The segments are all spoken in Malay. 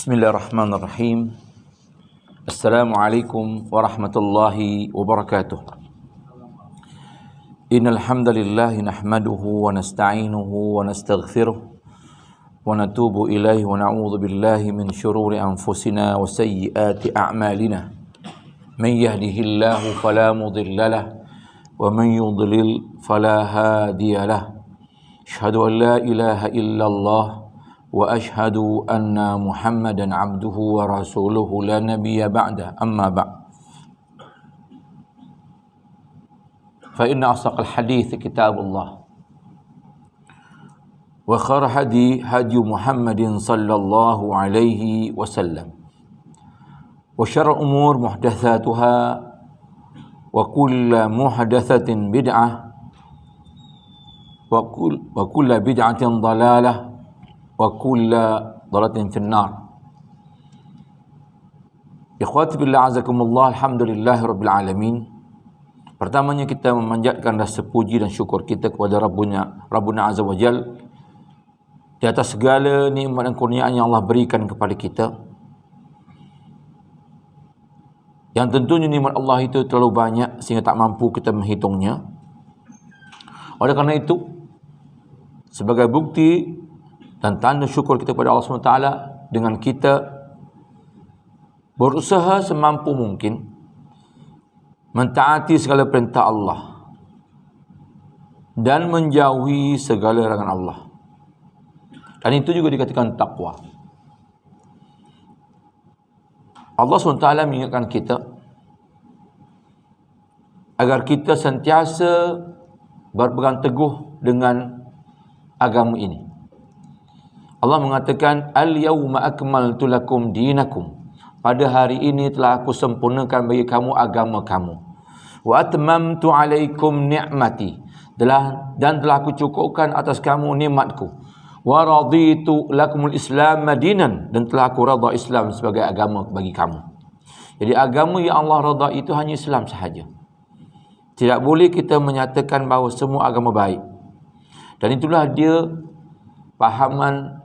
Bismillahirrahmanirrahim. Assalamualaikum warahmatullahi wabarakatuh. Innal hamdalillah nahmaduhu wa nasta'inuhu wa nastaghfiruh wa natubu ilaihi wa na'udzu billahi min shururi anfusina wa sayyiati a'malina. Man yahdihillahu fala mudilla lahu wa man yudlil fala hadiya lahu. Asyhadu an la ilaha illallah wa ashhadu anna Muhammadan abduhu wa rasuluhu la nabiyya ba'da, amma ba'd. Fa inna asdaqal hadits kitabullah wa khairul hadi Muhammadin sallallahu alaihi wasallam wa syarrul umur muhdatsatuha wa kullu muhdatsatin bid'ah wa kullu bid'atin dhalalah wa kulla dhalatin finnar. Ikhwati billah azakumullah, alhamdulillahi rabbil alamin. Pertamanya kita memanjatkan rasa puji dan syukur kita kepada Rabbuna Azza wa Jal di atas segala nikmat dan kurniaan yang Allah berikan kepada kita, yang tentunya nikmat Allah itu terlalu banyak sehingga tak mampu kita menghitungnya. Oleh kerana itu, sebagai bukti dan tanda syukur kita kepada Allah SWT, dengan kita berusaha semampu mungkin mentaati segala perintah Allah dan menjauhi segala larangan Allah. Dan itu juga dikatakan taqwa. Allah SWT mengingatkan kita agar kita sentiasa berpegang teguh dengan agama ini. Allah mengatakan, al-yawma akmaltu lakum dinakum. Pada hari ini telah aku sempurnakan bagi kamu agama kamu. Wa atmamtu alaikum ni'mati. Dan telah aku cukupkan atas kamu nikmatku. Wa raditu lakumul islam madinan. Dan telah aku redha Islam sebagai agama bagi kamu. Jadi agama yang Allah redha itu hanya Islam sahaja. Tidak boleh kita menyatakan bahawa semua agama baik. Dan itulah dia pahaman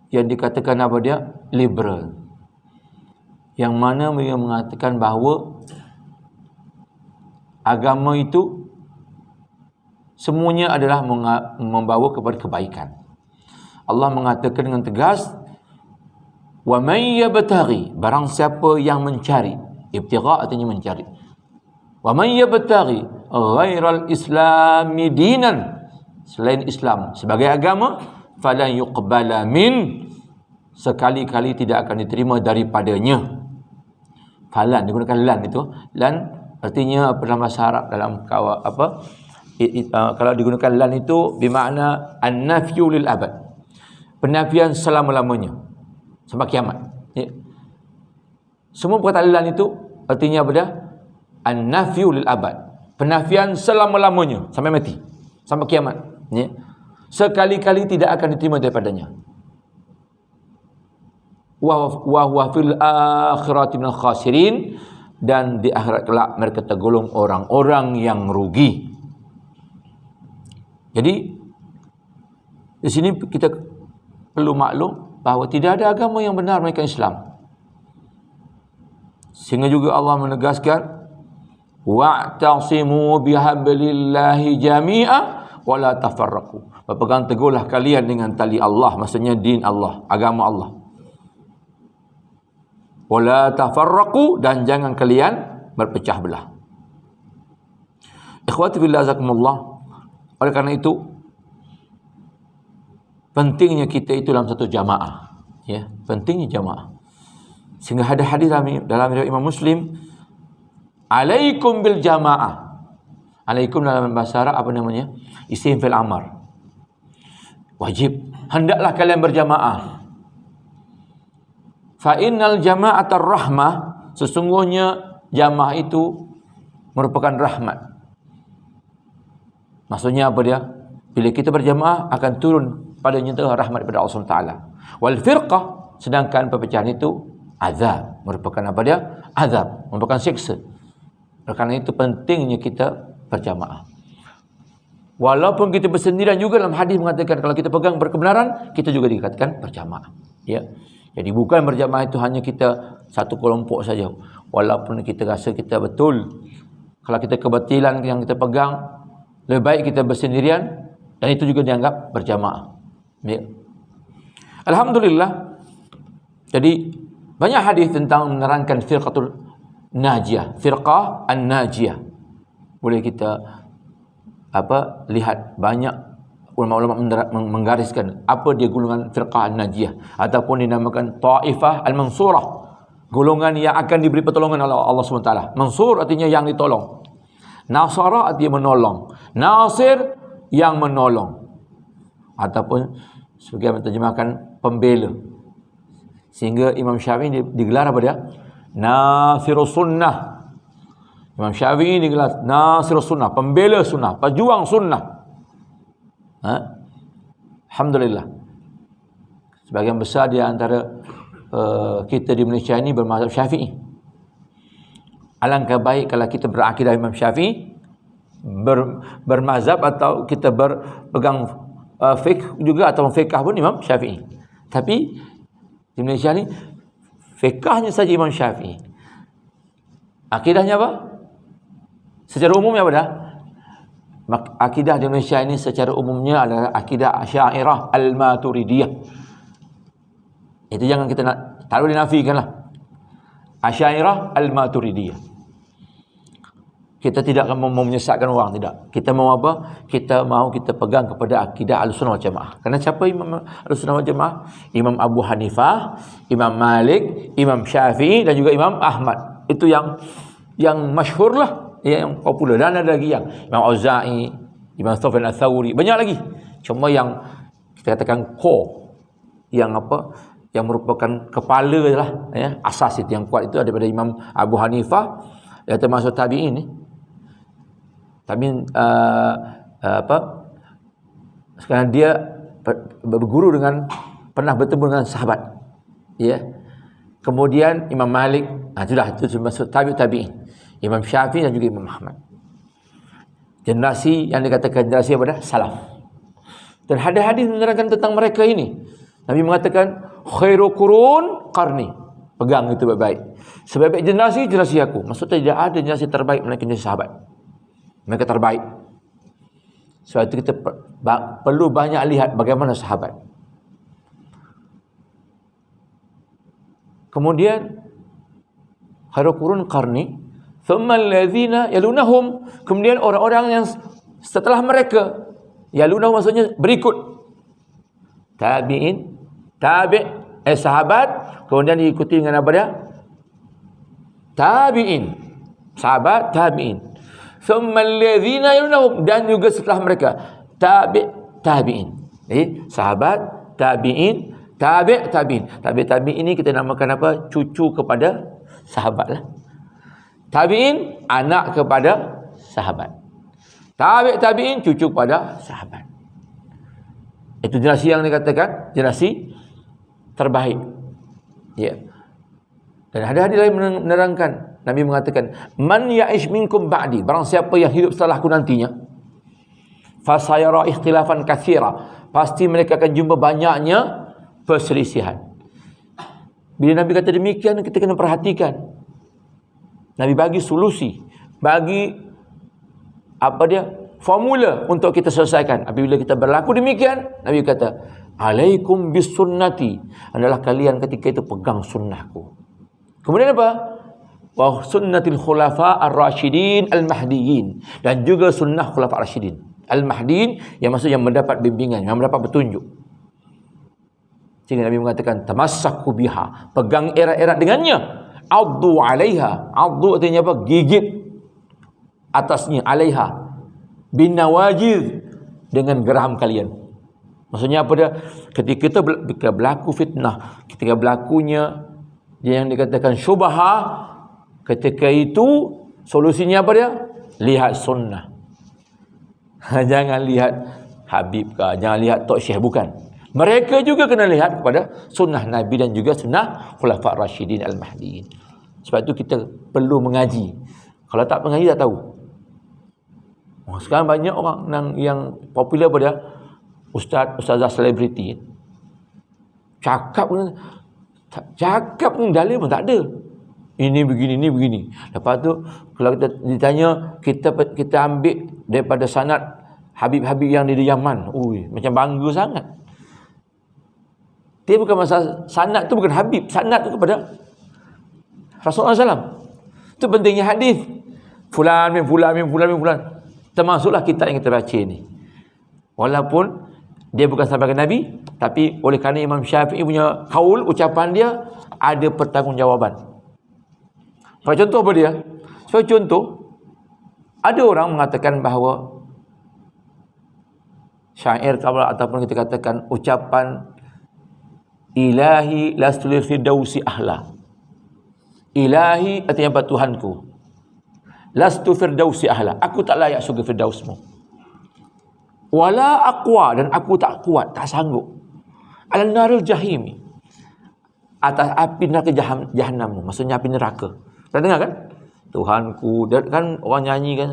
yang dikatakan apa dia? Liberal. Yang mana mereka mengatakan bahawa agama itu semuanya adalah membawa kepada kebaikan. Allah mengatakan dengan tegas, wa may yabtaghi, barang siapa yang mencari, ibtigha artinya mencari. Wa may yabtaghi ghairal islami dinan, selain Islam sebagai agama, falan yuqbala min, sekali-kali tidak akan diterima daripadanya. Falan digunakan lan, itu lan artinya dalam bahasa Arab, dalam kalau digunakan lan itu bermakna an-nafyu lil abad, penafian selama-lamanya sampai kiamat. Semua perkataan lan itu artinya apa dia? An-nafyu lil abad, penafian selama-lamanya sampai mati, sampai kiamat. Sekali-kali tidak akan diterima daripadanya. Wa huwa fil akhirati minal khasirin, dan di akhirat kelak mereka tergolong orang-orang yang rugi. Jadi di sini kita perlu maklum bahawa tidak ada agama yang benar melainkan Islam. Sehingga juga Allah menegaskan, wa'tasimu bihablillahi jami'a wa la tafarraqu. Berpegang teguhlah kalian dengan tali Allah, maksudnya din Allah, agama Allah. Wa la tafarraqu, dan jangan kalian berpecah belah. Ikhwati fillah azakumullah. Oleh kerana itu, pentingnya kita itu dalam satu jamaah, ya, pentingnya jamaah. Sehingga ada hadis dalam riwayat Imam Muslim, alaikum bil jamaah. Alaikum dalam bahasa Arab apa namanya? Isim fil amar. Wajib, hendaklah kalian berjamaah. Fa innal jama'atar rahmah, sesungguhnya jamaah itu merupakan rahmat. Maksudnya apa dia? Bila kita berjamaah akan turun padanya rahmat daripada Allah SWT. Wal firqah, sedangkan perpecahan itu azab, merupakan apa dia? Azab, merupakan siksa. Karena itu pentingnya kita berjamaah. Walaupun kita bersendirian juga, dalam hadis mengatakan kalau kita pegang berkebenaran, kita juga dikatakan berjamaah. Ya. Jadi bukan berjamaah itu hanya kita satu kelompok saja. Walaupun kita rasa kita betul, kalau kita kebatilan yang kita pegang, lebih baik kita bersendirian, dan itu juga dianggap berjamaah. Ya. Alhamdulillah. Jadi banyak hadis tentang menerangkan firqatul najiyah, firqah an-najiyah. Boleh kita lihat banyak ulama-ulama menggariskan apa dia golongan firqah an-najiyah, ataupun dinamakan taifah al-mansurah, golongan yang akan diberi pertolongan oleh Allah SWT. Mansur artinya yang ditolong. Nasara artinya menolong. Nasir yang menolong. Ataupun sebagai menterjemahkan pembela. Sehingga Imam Syafi'i digelar apa dia? Nasirus sunnah. Imam Syafi'i digelar Nasirus sunnah, pembela sunnah, pejuang sunnah. Alhamdulillah. Sebagian besar di antara kita di Malaysia ini bermazhab Syafi'i. Alangkah baik kalau kita berakidah Imam Syafi'i, bermazhab atau kita berpegang fiqh juga, atau fiqh pun Imam Syafi'i. Tapi di Malaysia ni fiqhnya saja Imam Syafi'i. Akidahnya apa? Secara umumnya apa dah? Akidah di Malaysia ini secara umumnya adalah akidah Asy'ariyah Al-Maturidiyah. Itu jangan kita tak boleh dinafikanlah. Asy'ariyah Al-Maturidiyah. Kita tidak akan mau menyesatkan orang, tidak. Kita mau apa? Kita mau kita pegang kepada akidah Ahlussunnah wal Jamaah. Karena siapa Imam Ahlussunnah wal Jamaah? Imam Abu Hanifah, Imam Malik, Imam Syafi'i dan juga Imam Ahmad. Itu yang masyhur lah, yang popular. Dan ada lagi yang Imam Auza'i, Imam Sufyan Ats-Tsauri, banyak lagi. Cuma yang kita katakan core, yang merupakan kepala lah, ya, asas itu yang kuat itu daripada Imam Abu Hanifah, yang termasuk tabi'in ni. Tabi'in sekarang dia berguru dengan, pernah bertemu dengan sahabat, ya. Kemudian Imam Malik, sudah itu termasuk tabi'in. Imam Syafi'i dan juga Imam Ahmad. Generasi yang dikatakan generasi apa dah? Salaf. Dan hadis-hadis menerangkan tentang mereka ini. Nabi mengatakan khairu qurun qarni. Pegang itu baik-baik. Sebaik-baik generasi aku. Maksudnya tidak ada generasi terbaik melainkan generasi sahabat. Mereka terbaik. Sebab itu kita perlu banyak lihat bagaimana sahabat. Kemudian khairu qurun qarni, thumma alladhina yalunahum, kemudian orang-orang yang setelah mereka, yalunahum maksudnya berikut. Tabi'in, sahabat, kemudian diikuti dengan apa dia? Tabi'in, sahabat, tabi'in. Thumma alladhina yalunahum, dan juga setelah mereka tabi'in. Sahabat, tabi'in, tabi'in. Tabi'in ini kita namakan apa? Cucu kepada sahabat lah. Tabi'in, anak kepada sahabat. Tabi'in, cucu kepada sahabat. Itu generasi yang dikatakan generasi terbaik. Ya. Dan ada hadis lain menerangkan, Nabi mengatakan, "Man ya'ish minkum ba'di", barang siapa yang hidup setelahku nantinya, fasayara ikhtilafan katsira, pasti mereka akan jumpa banyaknya perselisihan. Bila Nabi kata demikian, kita kena perhatikan. Nabi bagi solusi, bagi formula untuk kita selesaikan. Apabila kita berlaku demikian, Nabi kata, "Alaikum bis sunnati", adalah kalian ketika itu pegang sunnahku. Kemudian apa? Wa sunnatil khulafa ar-rasyidin al-mahdiyyin, dan juga sunnah khulafa ar-rasyidin al-mahdiyyin, yang maksud yang mendapat bimbingan, yang mendapat petunjuk. Sehingga Nabi mengatakan, tamassaku biha, pegang erat-erat dengannya. Addu alaiha, addu artinya apa? Gigit atasnya, alaiha bin nawajiz, dengan geraham kalian. Maksudnya apa dia? Ketika kita berlaku fitnah, ketika berlakunya yang dikatakan syubhah, ketika itu solusinya apa dia? Lihat sunnah. Jangan lihat Habib kah, jangan lihat Tok Syekh, bukan. Mereka juga kena lihat kepada sunnah Nabi dan juga sunnah Khulafa' Rasyidin Al-Mahdiyyin. Sebab itu kita perlu mengaji. Kalau tak mengaji tak tahu. Sekarang banyak orang yang popular pada ustazah selebriti. Cakap Cakap pun dalil pun tak ada. Ini begini, ini begini. Lepas tu kalau kita ditanya, kita ambil daripada sanad Habib-habib yang di Yaman. Ui, macam bangga sangat. Dia bukan masalah sanad tu, bukan Habib. Sanad tu kepada Rasulullah SAW. Itu pentingnya hadis. Fulan bin fulan bin fulan bin fulan. Termasuklah kitab yang kita baca ni. Walaupun dia bukan sampai ke Nabi, tapi oleh kerana Imam Syafi'i punya kaul, ucapan dia ada pertanggungjawaban. Sebagai contoh apa dia? Sebagai contoh, ada orang mengatakan bahawa syair ataupun kita katakan ucapan ilahi lastu lil firdausi ahla. Ilahi artinya apa? Tuhanku. Lastu firdausi ahla. Aku tak layak syurga firdausmu. Wala aqwa, dan aku tak kuat, tak sanggup. Al naril jahimi, atas api neraka jahannam. Maksudnya api neraka. Pernah dengar kan? Tuhanku, dan kan orang nyanyi kan.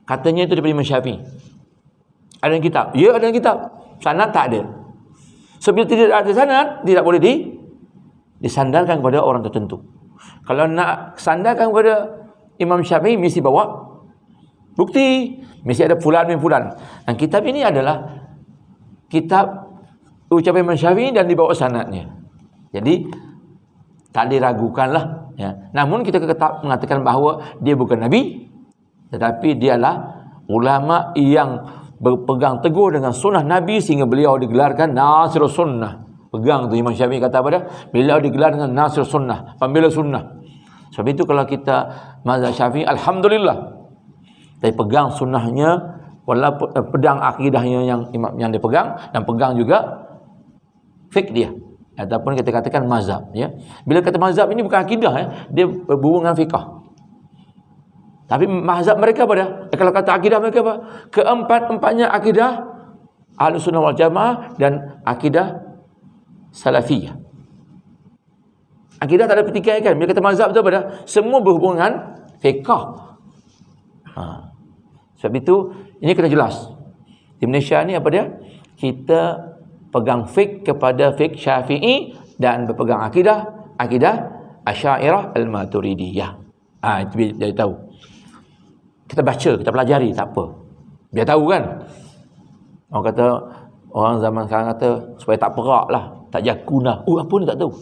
Katanya itu daripada Imam Syafi'i. Ada dalam kitab? Ya, ada dalam kitab. Sanad tak ada. Sebab tidak ada sanad, tidak boleh disandarkan kepada orang tertentu. Kalau nak sandarkan kepada Imam Syafi'i, mesti bawa bukti. Mesti ada fulan bin fulan. Dan kitab ini adalah kitab ucapan Imam Syafi'i dan dibawa sanadnya. Jadi tak diragukanlah. Ya. Namun kita tetap mengatakan bahawa dia bukan Nabi, tetapi dialah ulama yang berpegang teguh dengan sunnah Nabi sehingga beliau digelarkan Nasir Sunnah. Pegang tu Imam Syafi'i kata apa dia? Beliau digelar dengan Nasir Sunnah, pembela sunnah. Sebab itu kalau kita mazhab Syafi'i, alhamdulillah, tapi pegang sunnahnya, walaupun pedang akidahnya yang dia pegang, dan pegang juga fik dia, ataupun kita katakan mazhab, ya. Bila kata mazhab ini bukan akidah, ya, dia berhubungan dengan fiqh. Tapi mazhab mereka apa dia? Kalau kata akidah mereka apa? Keempat-empatnya akidah Ahlus Sunnah wal Jamaah dan akidah Salafiyah. Akidah tak ada pertikaian. Bila kata mazhab tu apa dia? Semua berhubungan fiqh. Sebab itu ini kena jelas. Di Malaysia ni apa dia? Kita pegang fiqh kepada fiqh Syafi'i dan berpegang akidah Asy'ariyah Al-Maturidiyah. Itu biar tahu. Kita baca, kita pelajari, tak apa. Biar tahu kan. Orang zaman sekarang kata supaya tak perak lah, tak jakunah. Apa ni tak tahu.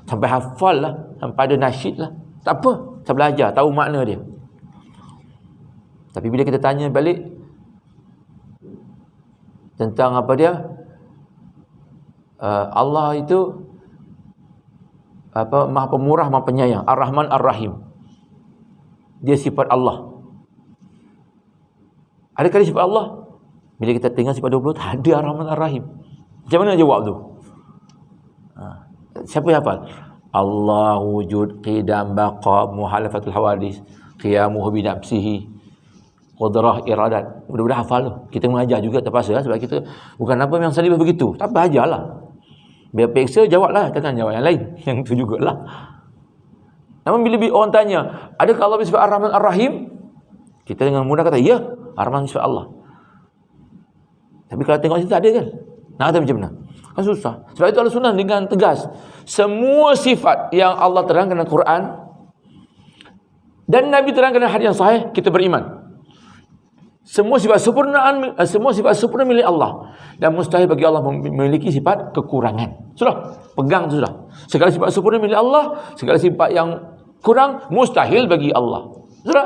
Sampai hafal lah, sampai ada nasyid lah. Tak apa, kita belajar, tahu makna dia. Tapi bila kita tanya balik tentang apa dia, Allah itu Maha Pemurah, Maha Penyayang, Ar-Rahman Ar-Rahim. Dia sifat Allah. Adakah dia sifat Allah? Bila kita tengok sifat 20, tak ada Ar-Rahman Ar-Rahim. Macam mana jawab tu? Siapa yang hafal? Allah wujud, qidam, baqa, muhalafatul hawadis, qiyamuhu bi nafsihi, qudrah, iradat. Mudah-mudahan hafal tu. Kita mengajar juga terpaksa lah, sebab kita bukan apa yang salibah begitu. Tak apa, ajarlah. Biar peksa, jawablah. Takkan jawab yang lain. Yang tu jugalah. Namun bila orang tanya, adakah Allah bersifat Ar-Rahman Ar-Rahim? Kita dengan mudah kata, ya, Ar-Rahman sifat Allah. Tapi kalau tengok situ tak ada kan? Nak kata macam mana? Kan susah. Sebab itu Al-Sunnah dengan tegas. Semua sifat yang Allah terangkan dalam Quran dan Nabi terangkan dalam hadis yang sahih, kita beriman. Semua sifat sempurna milik Allah. Dan mustahil bagi Allah memiliki sifat kekurangan. Sudah, pegang tu sudah. Segala sifat sempurna milik Allah, segala sifat yang kurang mustahil bagi Allah. Sudah,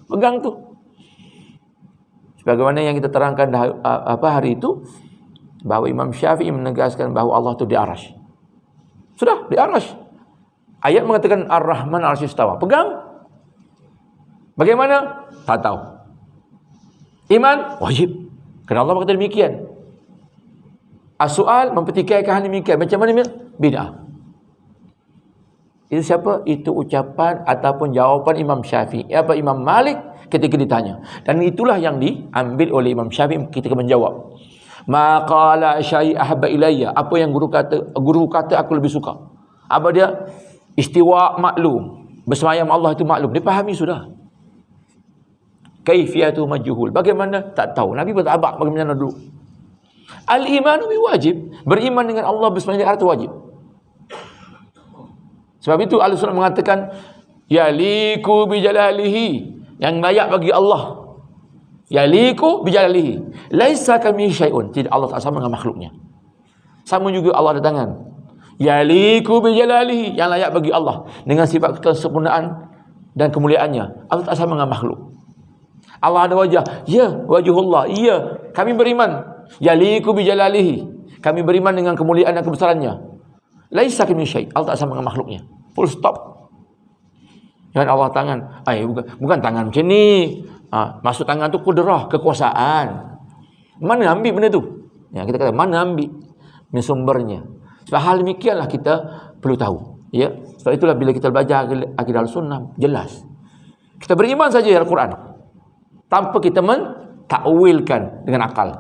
pegang tu. Sebagaimana yang kita terangkan hari itu, bahawa Imam Syafi'i menegaskan bahawa Allah itu di arasy. Sudah, di arasy. Ayat mengatakan Ar-Rahman Ar-Arasy istawa. Pegang. Bagaimana? Tak tahu. Iman wajib. Kerana Allah berkata demikian. As-soal mempertikaikan hal demikian. Macam mana bid'ah? Itu siapa? Itu ucapan ataupun jawapan Imam Syafi'i. Imam Malik ketika ditanya. Dan itulah yang diambil oleh Imam Syafi'i ketika menjawab. Ma qala syai' ahabba ilayya. Apa yang guru kata aku lebih suka. Apa dia? Istiwa maklum. Bersemayam Allah itu maklum. Dia fahami sudah. Kaifiyatu majhul. Bagaimana? Tak tahu. Nabi bertabak bagaimana dulu. Al-imanu wajib. Beriman dengan Allah bersemayam di atas wajib. Sebab itu Ahlussunnah mengatakan yaliku bijalalihi, yang layak bagi Allah. Yaliku bijalalihi. Laisa kami syai'un. Tidak, Allah tak sama dengan makhluknya. Sama juga Allah ada tangan. Yaliku bijalalihi, yang layak bagi Allah dengan sifat kesempurnaan dan kemuliaannya. Allah tak sama dengan makhluk. Allah ada wajah. Ya, wajhullah. Ya, kami beriman. Yaliku bijalalihi. Kami beriman dengan kemuliaan dan kebesarannya. Laisa kami syai'. Allah tak sama dengan makhluknya. Full stop. Jangan Allah tangan. Bukan tangan macam ni. Maksud tangan tu kudrah, kekuasaan. Mana ambil benda tu? Ya, kita kata mana ambil sumbernya. Sebab hal demikianlah kita perlu tahu. Ya, sebab itulah bila kita belajar akidah Ahlussunnah jelas. Kita beriman saja Al-Quran tanpa kita mentakwilkan dengan akal.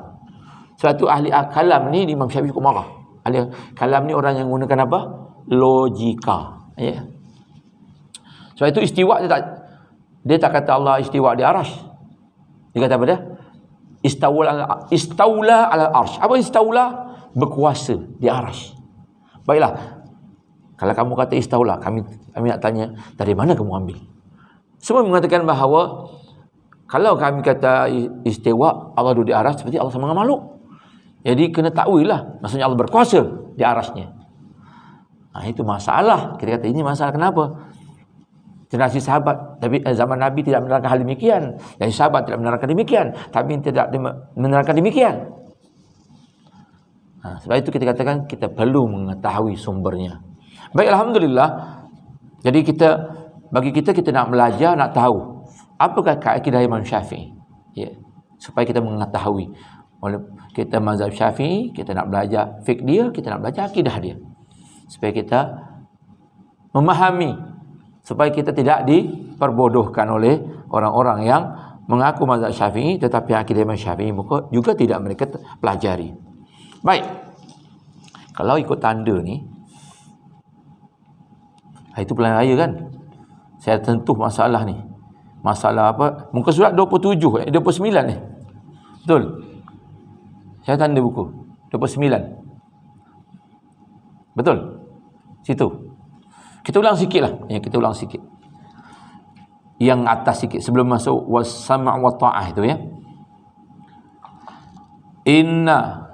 Sebab itu ahli kalam ni Imam Syafi'i marah. Ahli kalam ni orang yang menggunakan apa? Logika. Ya. Sebab itu istiwa dia tak kata Allah istiwa di arasy. Dia kata apa dia? Istaula ala arsh. Apa istaula? Berkuasa di arasy. Baiklah. Kalau kamu kata istaula, kami nak tanya, dari mana kamu ambil? Semua mengatakan bahawa kalau kami kata istiwa, Allah duduk di arasy, seperti Allah sama dengan makhluk. Jadi kena takwil lah. Maksudnya Allah berkuasa di arasy-Nya. Itu masalah. Kita kata ini masalah kenapa? Generasi sahabat, tapi zaman Nabi tidak menerangkan hal demikian. Dan sahabat tidak menerangkan demikian. Tabi'in tidak menerangkan demikian. Sebab itu kita katakan kita perlu mengetahui sumbernya. Baik, alhamdulillah. Jadi bagi kita nak belajar, nak tahu apakah akidah Imam Syafi'i. Ya, supaya kita mengetahui. Oleh kita mazhab Syafi'i, kita nak belajar fiqh dia, kita nak belajar akidah dia. Supaya kita memahami, supaya kita tidak diperbodohkan oleh orang-orang yang mengaku mazhab Syafi'i tetapi akidah Imam Syafi'i juga tidak mereka pelajari. Baik. Kalau ikut tanda ni, itu pilihan raya kan? Saya tentu masalah ni. Masalah apa? Muka surat 27, 29 ni. Betul? Saya tanda buku 29. Betul? Situ. Kita ulang sikit lah. Ya, kita ulang sikit. Yang atas sikit. Sebelum masuk was-sam' wa ta'ah itu ya. Inna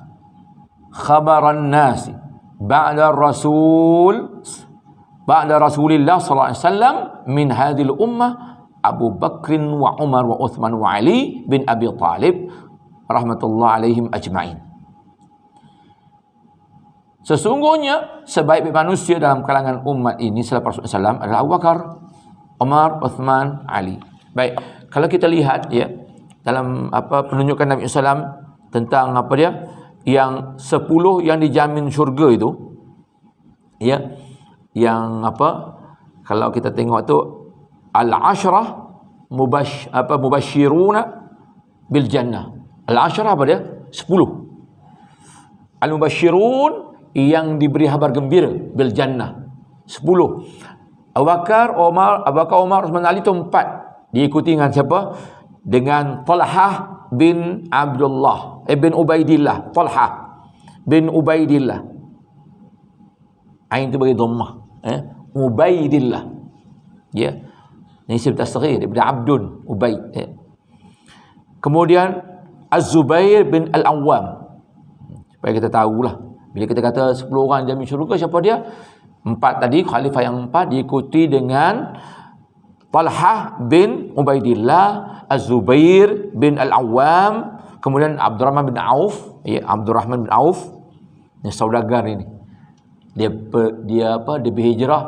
khabaran nasi ba'da Rasulillah sallallahu alaihi wasallam min hadhil ummah Abu Bakrin wa Umar wa Uthman wa Ali bin Abi Talib rahmatullah alaihim ajma'in. Sesungguhnya sebaik-baik manusia dalam kalangan umat ini selepas Rasulullah SAW adalah Abu Bakar, Umar, Uthman, Ali. Baik, kalau kita lihat ya dalam penunjukan Nabi SAW tentang apa dia, yang 10 yang dijamin syurga itu, ya, yang kalau kita tengok tu al-ashrah mubashiruna bil jannah. Al-ashrah apa dia? 10. Al-mubashirun yang diberi kabar gembira bil jannah 10. Abu Bakar, Umar, Uthman, Ali itu 4. Diikuti dengan siapa? Dengan Talhah bin Abdullah bin Ubaidillah. Talhah bin Ubaidillah. Ain itu bagi dhammah, Ubaidillah. Ya. Nisib tasghir daripada Abdun Ubaid. Kemudian Az-Zubair bin Al-Awwam. Supaya kita tahulah. Bila kita kata 10 orang jamin syurga, siapa dia? 4 tadi, khalifah yang 4 diikuti dengan Talhah bin Ubaidillah, Az-Zubair bin Al-Awwam, kemudian Abdurrahman bin Auf, Abdurrahman bin Auf, ni saudagar ini. Dia berhijrah.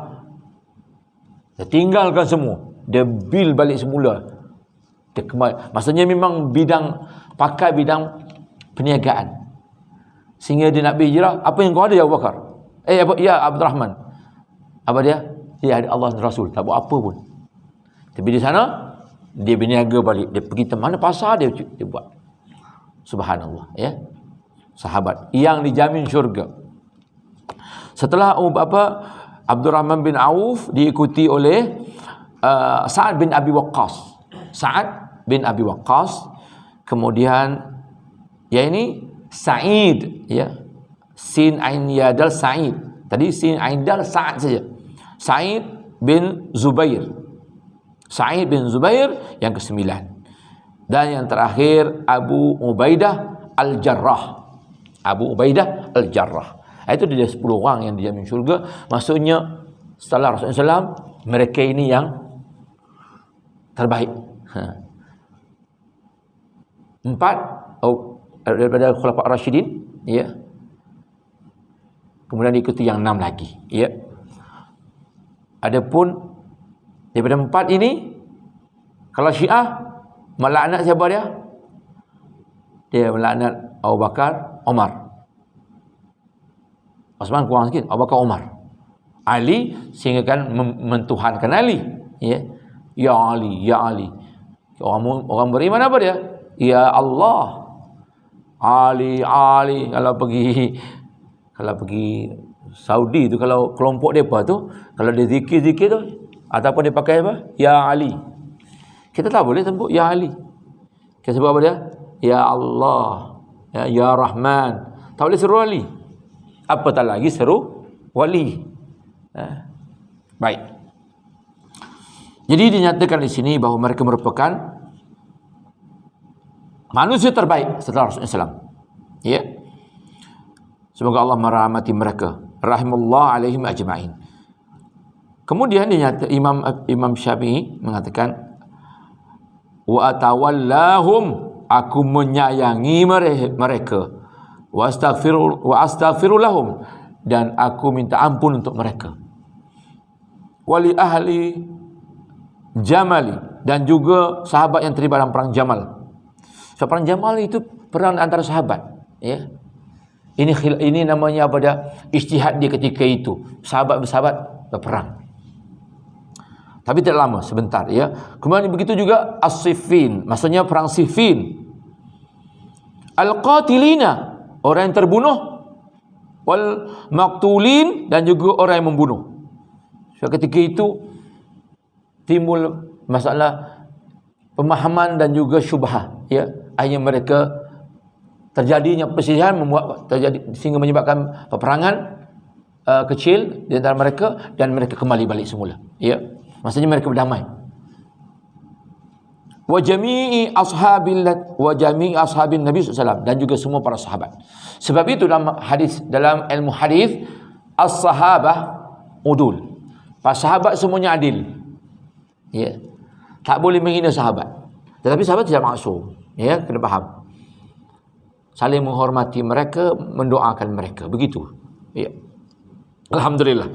Dia tinggalkan semua. Dia bil balik semula. Dia kembali. Maksudnya memang pakai bidang perniagaan. Sehingga dia nak berhijrah, apa yang kau ada ya Abu Bakar? Abdurrahman. Apa dia? Dia ada Allah dan Rasul, tak buat apa pun. Tapi di sana dia berniaga balik. Dia pergi ke mana pasar dia buat. Subhanallah, ya. Sahabat yang dijamin syurga. Setelah Abdurrahman bin Auf diikuti oleh Sa'ad bin Abi Waqqas. Sa'ad bin Abi Waqqas. Kemudian ini Sa'id, ya. Sin Ain Yadal Sa'id. Tadi Sin Ain Dal Sa'ad saja. Sa'id bin Zubair. Sa'id bin Zubair yang ke-9. Dan yang terakhir Abu Ubaidah Al-Jarrah. Abu Ubaidah Al-Jarrah. Itu dia 10 orang yang dijamin syurga. Maksudnya setelah Rasulullah SAW, mereka ini yang terbaik. 4 daripada Khulafa' Rasyidin, ya. Kemudian diikuti yang 6 lagi, ya. Adapun daripada 4 ini, kalau Syiah melaknat siapa dia? Dia melaknat Abu Bakar, Umar. Osman kurang sikit, Abu Bakar, Umar. Ali sehingga kan mentuhankan Ali, ya. Ya Ali, ya Ali. Orang beriman apa dia? Ya Allah. Ali, Ali. Kalau pergi Saudi tu, kalau kelompok depa tu, kalau dia zikir-zikir tu, ataupun dia pakai apa? Ya Ali. Kita tak boleh sebut Ya Ali. Kita sebut apa dia? Ya Allah. Ya Rahman. Tak boleh seru Ali. Apatah lagi seru wali. Baik. Jadi dinyatakan di sini bahawa mereka merupakan manusia terbaik setelah Rasulullah SAW. Ya. Semoga Allah merahmati mereka. Rahimullah alaihim ajma'in. Kemudian Imam Syafi'i mengatakan, wa atawallahum, aku menyayangi mereka, wa astaghfiru lahum, dan aku minta ampun untuk mereka. Wali ahli Jamali, dan juga sahabat yang terlibat dalam perang Jamal. So, perang Jamal itu perang antara sahabat, ya. Ini namanya apa dia? Ijtihad dia ketika itu. Sahabat bersahabat berperang. Tapi tidak lama, sebentar, ya. Kemudian begitu juga As-Siffin, maksudnya perang Siffin. Al-Qatilina, orang yang terbunuh. Wal Maqtulin, dan juga orang yang membunuh. So, ketika itu timbul masalah pemahaman dan juga syubhah, ya. Akhirnya mereka terjadinya perselisihan sehingga menyebabkan peperangan kecil di antara mereka, dan mereka kembali balik semula, ya. Maksudnya mereka berdamai. Wa jami'i ashabin Nabi SAW, dan juga semua para sahabat. Sebab itu dalam ilmu hadis, as-sahabah udul. Para sahabat semuanya adil. Ya. Tak boleh menghina sahabat. Tetapi sahabat tidak maksum. Ya, kena faham. Saling menghormati mereka, mendoakan mereka. Begitu. Ya. Alhamdulillah.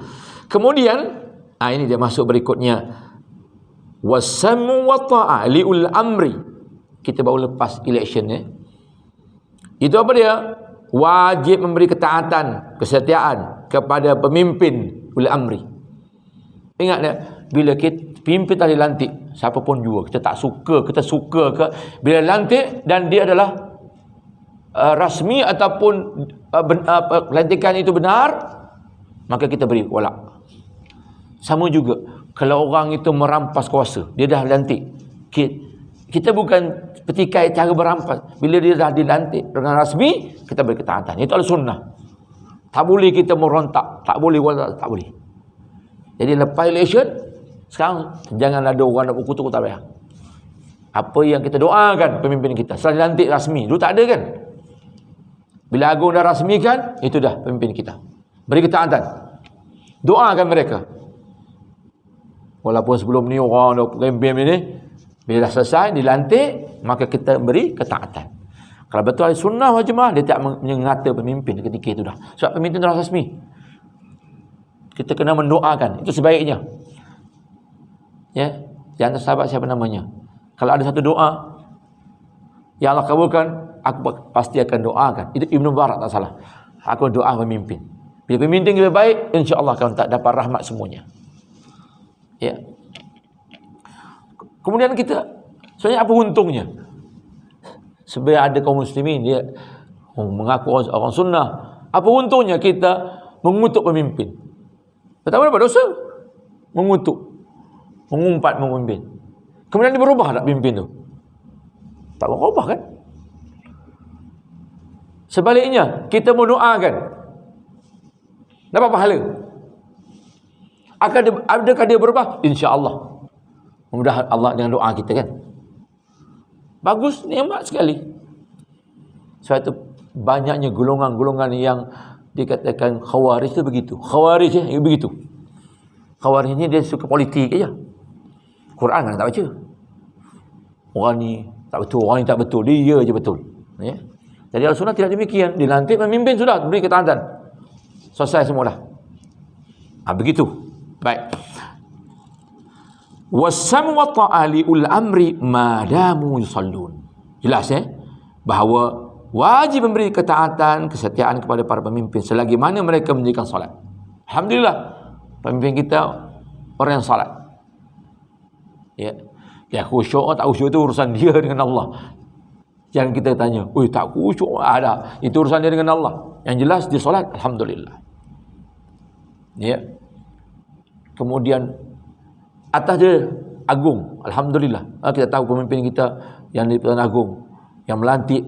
Kemudian, ini dia masuk berikutnya. Wasamu wa ta'a liul amri. Kita baru lepas election, ya. Itu apa dia? Wajib memberi ketaatan, kesetiaan kepada pemimpin ul amri. Ingat tak, bila kita pimpin tadi lantik, siapa pun juga, kita suka ke, bila lantik dan dia adalah rasmi ataupun pelantikan itu benar, maka kita beri walak. Sama juga kalau orang itu merampas kuasa, dia dah lantik, kita bukan petikai cara berampas. Bila dia dah dilantik dengan rasmi, kita beri ketaatan. Itu adalah sunnah. Tak boleh kita merontak, tak boleh walak, tak boleh. Jadi lepas election, sekarang jangan ada orang nak berkutuk, tak payah. Apa yang kita doakan pemimpin kita setelah dilantik rasmi, dulu tak ada kan? Bila agung dah rasmikan, itu dah pemimpin kita. Beri ketaatan. Doakan mereka. Walaupun sebelum ni orang dah kempen ini, bila dah selesai dilantik, maka kita beri ketaatan. Kalau betul ahli sunnah wal jemaah, dia tak mengata pemimpin ketika itu dah. Sebab pemimpin dah rasmi. Kita kena mendoakan, itu sebaiknya. Ya, jangan sahabat siapa namanya. Kalau ada satu doa yang Allah kabulkan, aku pasti akan doakan. Itu Ibnu Barak tak salah. Aku doa pemimpin. Bila pemimpin lebih baik, insya-Allah akan dapat rahmat semuanya. Ya. Kemudian kita, sebenarnya apa untungnya? Sebenarnya ada kaum muslimin dia mengaku orang sunnah. Apa untungnya kita mengutuk pemimpin? Pertama apa dosa? Mengutuk, mengumpat memimpin. Kemudian dia berubah tak pemimpin tu? Tak berubah kan? Sebaliknya, kita mendoakan, dapat pahala. Adakah dia berubah? InsyaAllah. Mudah-mudahan Allah dengan doa kita kan. Bagus, nikmat sekali. Sebab itu banyaknya golongan-golongan yang dikatakan khawarij itu begitu. Khawarij begitu. Khawarij ni dia suka politik aja. Quran kan tak baca. Orang ni tak betul, orang ni tak betul, dia je betul. Ya. Jadi Al-Sunnah tidak demikian. Dilantik memimpin sudah, beri ketaatan. Selesai semua dah. Begitu. Baik. Wasam wa ta'ali ul amri madamu yusallun. Jelas bahawa wajib memberi ketaatan, kesetiaan kepada para pemimpin selagi mana mereka mendirikan solat. Alhamdulillah, pemimpin kita orang yang solat. Ya. Ya khusyuk atau tak khusyuk itu urusan dia dengan Allah. Jangan kita tanya, "Oi, tak khusyuk ada." Itu urusan dia dengan Allah. Yang jelas dia solat, alhamdulillah. Ya. Kemudian atas dia agung, alhamdulillah. Kita tahu pemimpin kita yang di Pertuan Agung yang melantik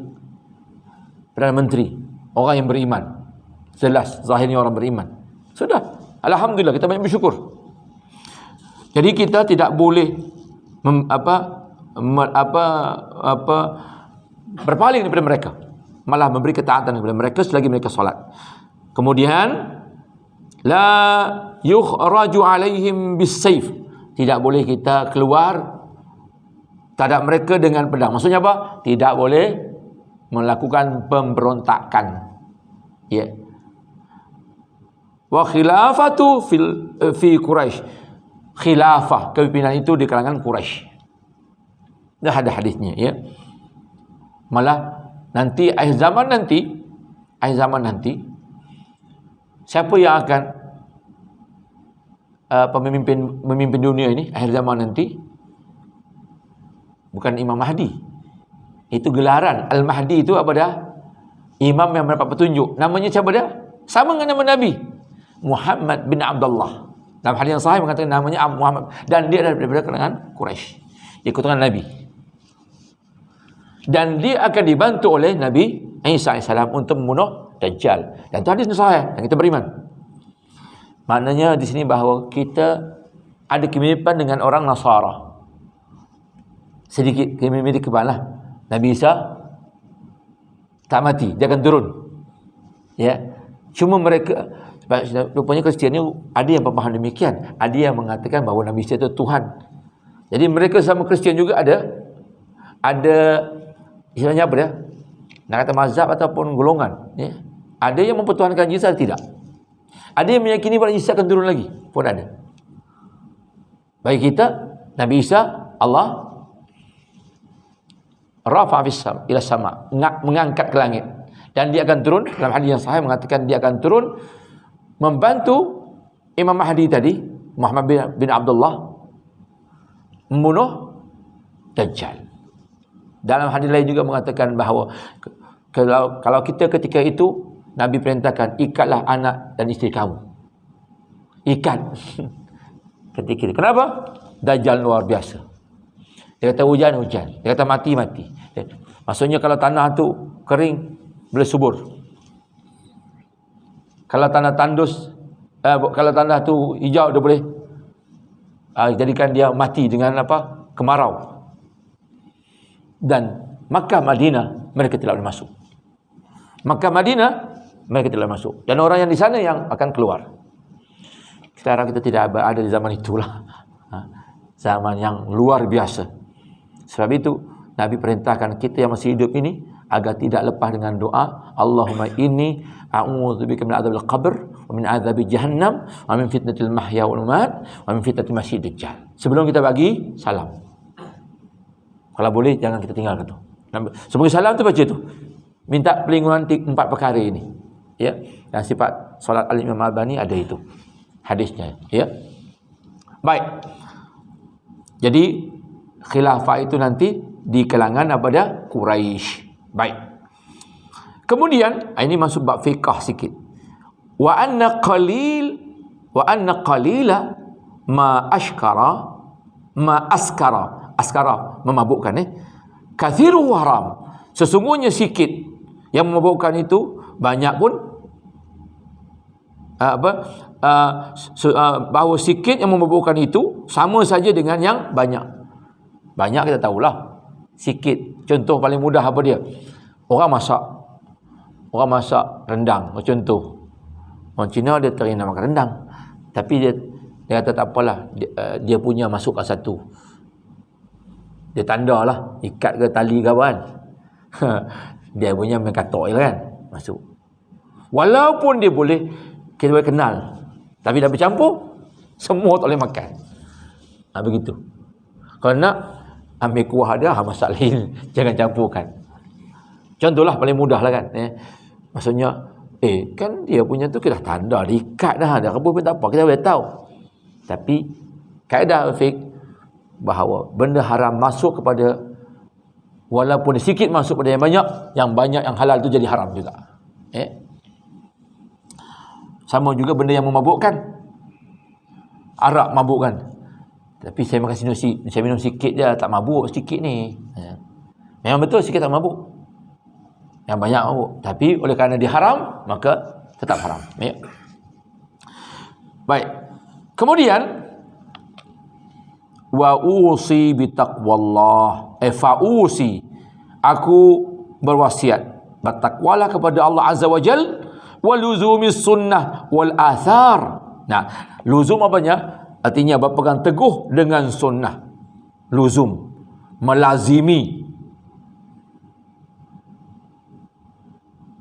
Perdana Menteri, orang yang beriman. Jelas zahirnya orang beriman. Sudah, alhamdulillah, kita banyak bersyukur. Jadi kita tidak boleh berpaling daripada mereka, malah memberi ketaatan kepada mereka selagi mereka solat. Kemudian la yukhraju alaihim bisayf, tidak boleh kita keluar terhadap mereka dengan pedang. Maksudnya apa? Tidak boleh melakukan pemberontakan. Ya. Wa khilafatu fi Quraisy. Khilafah, kepimpinan itu di kalangan Quraisy. Dah ada hadisnya, ya. Malah nanti akhir zaman nanti siapa yang akan memimpin dunia ini akhir zaman nanti? Bukan Imam Mahdi. Itu gelaran. Al-Mahdi itu apa dah? Imam yang mendapat petunjuk. Namanya siapa dah? Sama dengan nama Nabi, Muhammad bin Abdullah. Dalam hadis yang sahih mengatakan namanya Muhammad, dan dia daripada kalangan Quraisy. Dia keturunan Nabi. Dan dia akan dibantu oleh Nabi Isa AS untuk membunuh Dajjal. Dan itu hadis sahih dan kita beriman. Maknanya di sini bahawa kita ada kemiripan dengan orang Nasara. Sedikit kemiripan lah. Nabi Isa tak mati, dia akan turun. Ya. Cuma mereka, rupanya Kristian ni ada yang berpaham demikian. Ada yang mengatakan bahawa Nabi Isa itu Tuhan. Jadi mereka sama Kristian juga ada istilahnya apa dia? Nak kata mazhab ataupun golongan. Ya. Ada yang mempertuhankan Isa, tidak. Ada yang meyakini bahawa Isa akan turun lagi, pun ada. Bagi kita, Nabi Isa, Allah rafa ila sama, mengangkat ke langit, dan dia akan turun. Dalam hadis yang sahih mengatakan dia akan turun membantu Imam Mahdi tadi, Muhammad bin Abdullah, membunuh Dajjal. Dalam hadis lain juga mengatakan bahawa kalau kita ketika itu Nabi perintahkan, ikatlah anak dan isteri kamu. Ikat. Ketika itu. Kenapa? Dajjal luar biasa. Dia kata hujan. Dia kata mati. Maksudnya kalau tanah tu kering, boleh subur. Kalau tanah tandus, kalau tanah tu hijau, dia boleh jadikan dia mati dengan apa? Kemarau. Dan Makkah, Madinah, mereka tidak boleh masuk. Makkah, Madinah, mereka tidak boleh masuk. Dan orang yang di sana yang akan keluar. Sekarang kita tidak ada di zaman itulah. Zaman yang luar biasa. Sebab itu Nabi perintahkan kita yang masih hidup ini agar tidak lepas dengan doa, Allahumma inni a'udzubika min adzabil qabr wa min adzabi jahannam wa min fitnatil mahya wal mamat wa min fitnatil masiihid dajjal. Sebelum kita bagi salam, kalau boleh jangan kita tinggalkan tu. Sebelum salam tu baca tu, minta perlindungan 4 perkara ini, ya. Dan sifat solat Al-Imam Al-Albani ada itu hadisnya, ya. Baik. Jadi khilafah itu nanti di kalangan apa dia? Quraisy. Baik. Kemudian ini masuk bab fiqh sikit. Wa anna qalila ma askara memabukkan, kathiru haram. Sesungguhnya sikit yang memabukkan itu banyak pun bahawa sikit yang memabukkan itu sama saja dengan yang banyak. Banyak kita tahulah. Sikit. Contoh paling mudah apa dia? Orang masak rendang, contoh. Orang Cina dia teringin makan rendang. Tapi dia kata tak apalah, dia punya masukkan satu. Dia tanda lah, ikat ke tali ke apa kan. Dia punya main katok je kan, masuk. Walaupun dia boleh, kita boleh kenal, tapi dah bercampur, semua tak boleh makan. Begitu. Kalau nak ambil kuah dia, masak lain. Jangan campurkan. Contohlah paling mudah lah kan. Maksudnya, kan dia punya tu kita dah tanda, diikat dah rebus pun tak apa, kita boleh tahu. Tapi kaedah fiqh bahawa benda haram masuk kepada, walaupun sikit masuk pada yang banyak yang halal tu jadi haram juga. Sama juga benda yang memabukkan. Arak mabukkan. Tapi saya minum sikit je, tak mabuk sikit ni. Memang betul sikit tak mabuk. Yang banyak mabuk. Tapi oleh kerana dia haram, maka tetap haram. Baik. Kemudian wa usi bi taqwallah. Fa'usi, aku berwasiat, bertakwalah kepada Allah Azza wa Jal, wa luzumis sunnah wal athar. Nah, luzum apanya? Artinya berpegang teguh dengan sunnah. Luzum, melazimi.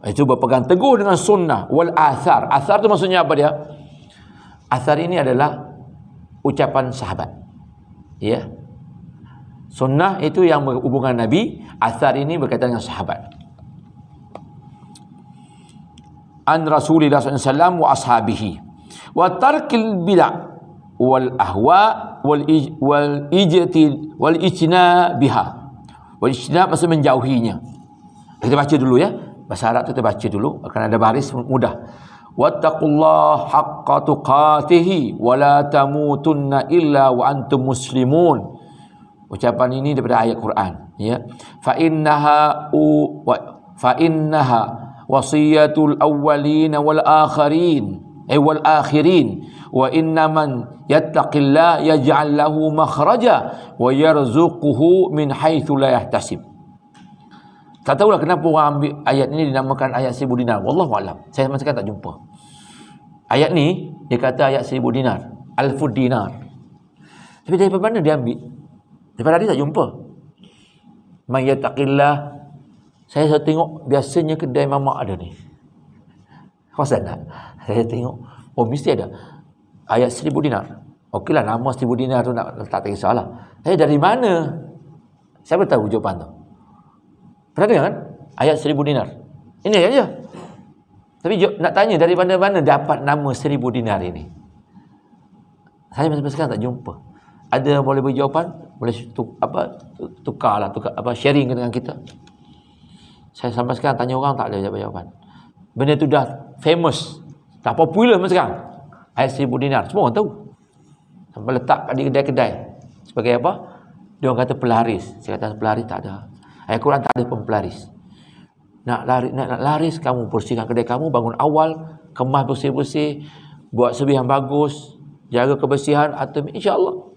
Itu berpegang teguh dengan sunnah wal athar. Athar tu maksudnya apa dia? Athar ini adalah ucapan sahabat. Ya. Sunnah itu yang berhubungan Nabi, athar ini berkaitan dengan sahabat. An Rasulillah SAW wa ashabihi wa tarkil bid'ah wal ahwa wal ijtina biha. Wal ijtina maksud menjauhinya. Kita baca dulu ya. Bahasa Arab tu kita baca dulu, akan ada baris mudah. Wattaqullaha haqqa tuqatih wa la tamutunna illa wa antum muslimun. Ucapan ini daripada ayat Quran, ya. Fa innaha wasiyatul awwalin wal akhirin wal akhirin wa innaman yattaqillah yaj'al lahu makhraja wa yarzuquhu min haitsu la yahtasib. Tak tahulah kenapa orang ambil ayat ini dinamakan ayat 1000 dinar. Wallahu a'lam. Saya sama sekali tak jumpa. Ayat ni dia kata ayat 1000 dinar, alfud dinar. Tapi dari mana dia ambil? Daripada tadi tak jumpa. Man yattaqillah. Saya tengok biasanya kedai mamak ada ni. Pasal tak? Saya tengok, mesti ada ayat 1000 dinar. Okeylah, nama 1000 dinar tu nak letak, tak kisahlah. Dari mana? Siapa tahu jawapan tu? Pernah dengar kan? Ayat 1000 dinar. Ini ayat je. Tapi nak tanya dari mana dapat nama 1000 dinar ini? Saya sampai sekarang tak jumpa. Ada boleh beri jawapan? Boleh tukar sharing dengan kita. Saya sampai sekarang tanya orang tak ada jawapan. Benda tu dah famous, dah popular sampai sekarang. Ayat 1000 dinar, semua orang tahu. Sampai letak di kedai-kedai. Sebagai apa? Dia orang kata pelaris. Saya kata pelaris tak ada. Ayat Quran tak ada pempelaris. Nak laris, kamu bersihkan kedai kamu, bangun awal, kemas bersih-bersih, buat sebihan bagus, jaga kebersihan, atau insya-Allah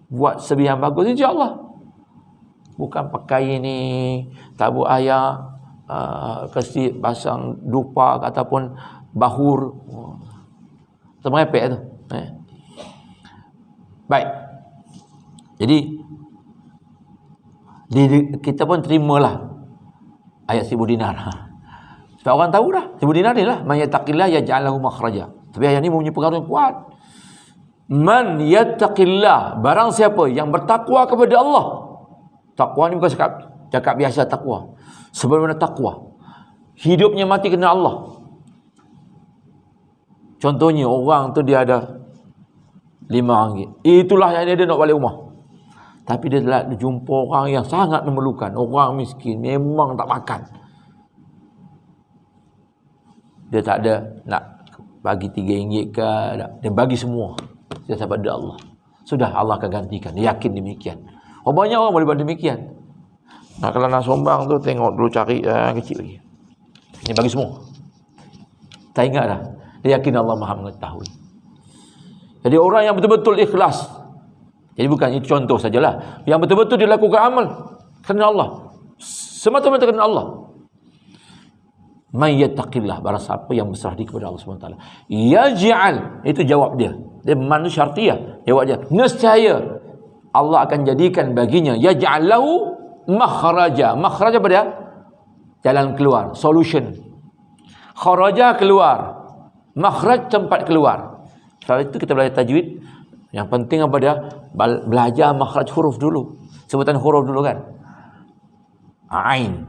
buat sebihan bagus, insya-Allah. Bukan pakai ini tabur ayak, kasi pasang dupa ataupun bahur. Termerepek tu. Baik. Jadi kita pun terimalah ayat 1000 dinar. Sebab orang tahu dah 1000 dinar ni lah, man yattaqillah yaj'al lahu makhraja. Tapi ayat ni mempunyai pengaruh yang kuat. Man yattaqillah, barang siapa yang bertakwa kepada Allah. Takwa ni bukan cakap biasa takwa. Sebenarnya takwa, hidupnya mati kena Allah. Contohnya orang tu dia ada RM5, itulah yang dia nak balik rumah. Tapi dia telah jumpa orang yang sangat memerlukan, orang miskin, memang tak makan. Dia tak ada nak bagi RM3 ke, dia bagi semua. Dia sahabat dia Allah. Sudah, Allah akan gantikan. Dia yakin demikian. Banyak orang boleh buat demikian. Nah, kalau nak sombang tu, tengok dulu cari kecil lagi. Dia bagi semua. Tak ingat dah. Dia yakin Allah Maha mengetahui. Jadi orang yang betul-betul ikhlas, jadi bukan itu contoh sajalah, yang betul-betul dilakukan amal kerana Allah, semata-mata kerana Allah. Man yattaqillah, barang siapa yang berserah diri kepada Allah SWT, yaj'al, itu jawab dia. Dia manusia syartiyah, jawab dia. Nescaya Allah akan jadikan baginya, yaj'al lahu makhraja. Makhraja apa dia? Jalan keluar, solution. Kharaja keluar, makhraj tempat keluar. Sebab itu kita belajar tajwid, yang penting apa dia? Belajar makhraj huruf dulu. Sebutan huruf dulu kan. Ain,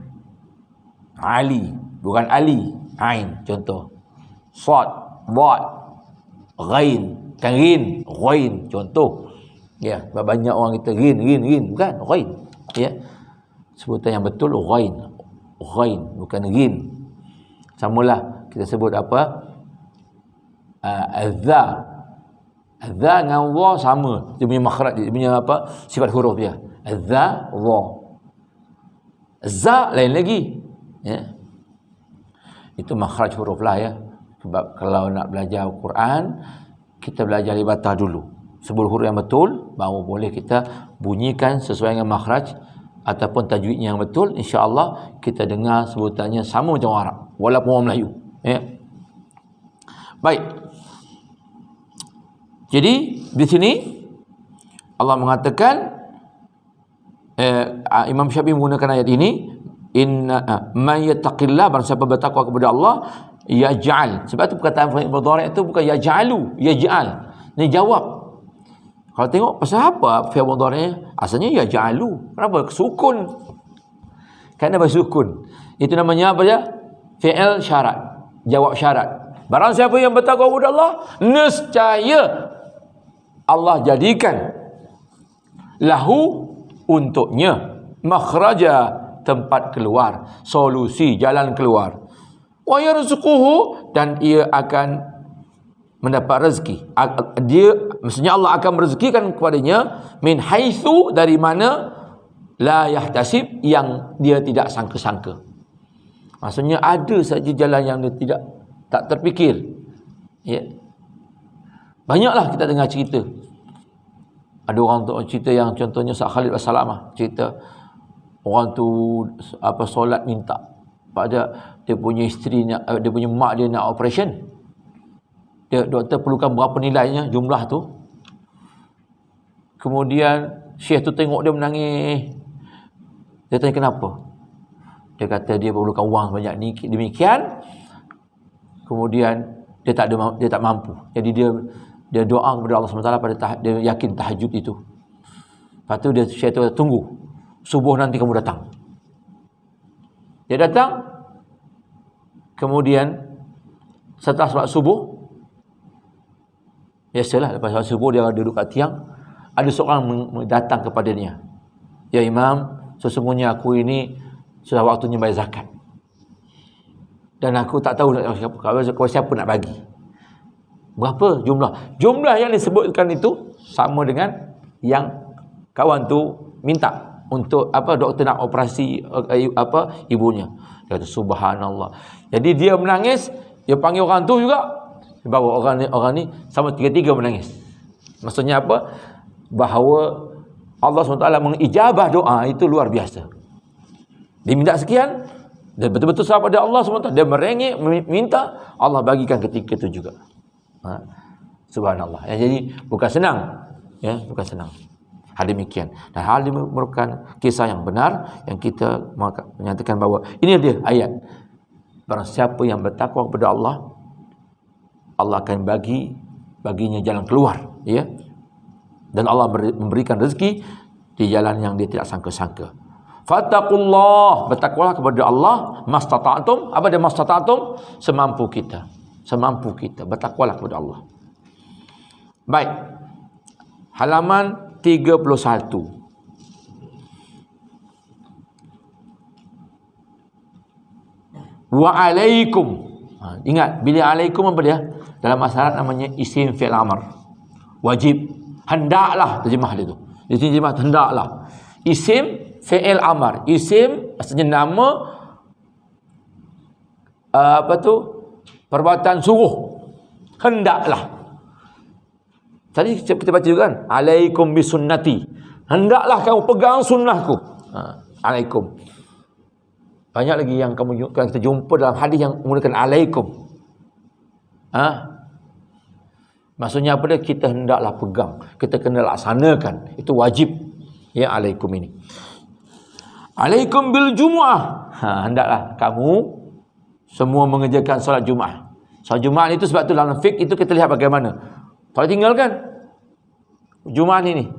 Ali, bukan Ali, Ain contoh. Sad, Dad, Ghain, kan Ghin, Ghain contoh. Ya, banyak orang kita Ghin, bukan Ghain. Ya. Sebutan yang betul Ghain. Ghain, bukan Ghin. Samalah kita sebut apa? Azza. Azza dengan wa sama. Dia punya makhraj, dia punya apa? Sifat huruf dia. Azza, wa. Za lain lagi. Ya. Itu makhraj huruf lah ya. Sebab kalau nak belajar Al-Quran, kita belajar libatah dulu. Sebelum huruf yang betul, baru boleh kita bunyikan sesuai dengan makhraj ataupun tajwidnya yang betul. InsyaAllah kita dengar sebutannya sama macam orang Arab, walaupun orang Melayu. Ya. Baik. Jadi di sini Allah mengatakan, Imam Syafi'i menggunakan ayat ini, inna man yattaqillah, barang siapa bertakwa kepada Allah, yaj'al. Sebab tu perkataan fi'il mudhari' itu bukan yaj'alu, yaj'al. Ni jawab. Kalau tengok pasal apa fi'il mudhari' asalnya yaj'alu. Kenapa? Sukun. Kenapa sukun? Itu namanya apa dia? Fi'il syarat. Jawab syarat. Barang siapa yang bertakwa kepada Allah, nescaya Allah jadikan lahu untuknya makhraja, tempat keluar, solusi, jalan keluar. Wa yarzuquhu, dan ia akan mendapat rezeki. Dia, maksudnya Allah akan merezekikan kepadanya min haitsu, dari mana, la yahtasib, yang dia tidak sangka-sangka. Maksudnya ada saja jalan yang dia tak terfikir. Ya. Banyaklah kita dengar cerita. Ada orang tu cerita yang contohnya Ustaz Khalid Wassalamah cerita orang tu apa solat minta pada dia punya isteri, dia punya mak dia nak operation. Dia, doktor perlukan berapa nilainya, jumlah tu. Kemudian syekh tu tengok dia menangis. Dia tanya kenapa? Dia kata dia perlukan wang banyak ni, demikian. Kemudian dia tak mampu. Jadi dia doa kepada Allah SWT pada dia yakin tahajud itu. Lepas tu dia syekh tu tunggu. Subuh nanti kamu datang. Dia datang. Kemudian setelah solat subuh, biasalah lepas solat subuh dia duduk kat tiang, ada seorang datang kepadanya. Ya Imam, sesungguhnya aku ini sudah waktunya bayar zakat. Dan aku tak tahu siapa nak bagi. Berapa jumlah? Jumlah yang disebutkan itu sama dengan yang kawan tu minta untuk apa, doktor nak operasi apa ibunya. Dia kata subhanallah. Jadi dia menangis, dia panggil orang tu juga. Bawa orang ni sama tiga-tiga menangis. Maksudnya apa? Bahawa Allah SWT mengijabah doa itu luar biasa. Dia minta sekian, dan betul-betul sahabat pada Allah SWT. Dia merengek, minta, Allah bagikan ketika itu juga. Subhanallah. Ya, jadi bukan senang. Ya, bukan senang. Hal demikian. Dan hal ini merupakan kisah yang benar yang kita menyatakan bahawa ini dia ayat. Barang siapa yang bertakwa kepada Allah, Allah akan baginya jalan keluar, ya. Dan Allah memberikan rezeki di jalan yang dia tidak sangka-sangka. Fattaqullah, bertakwalah kepada Allah mastata'tum. Apa dia mastata'tum? Semampu kita. Semampu kita bertakwalah kepada Allah. Baik. Halaman 31. Wa alaikum. Ingat, bila alaikum apa dia? Dalam masyarakat namanya isim fi'il amr. Wajib. Hendaklah terjemah dia tu. Di sini terjemah hendaklah. Isim fi'il amr. Isim maksudnya nama apa tu? Perbuatan suruh. Hendaklah. Tadi kita baca juga kan, alaikum bisunnati. Hendaklah kamu pegang sunnahku. Alaikum. Banyak lagi yang kita jumpa dalam hadis yang menggunakan alaikum. Maksudnya apa dia? Kita hendaklah pegang, kita kena laksanakan. Itu wajib. Ya, alaikum ini. Alaikum bil jumu'ah. Hendaklah kamu semua mengerjakan solat Jumaat. Solat Jumaat itu sebab tu dalam fiqh itu kita lihat bagaimana. Kalau tinggalkan Jumaat ini.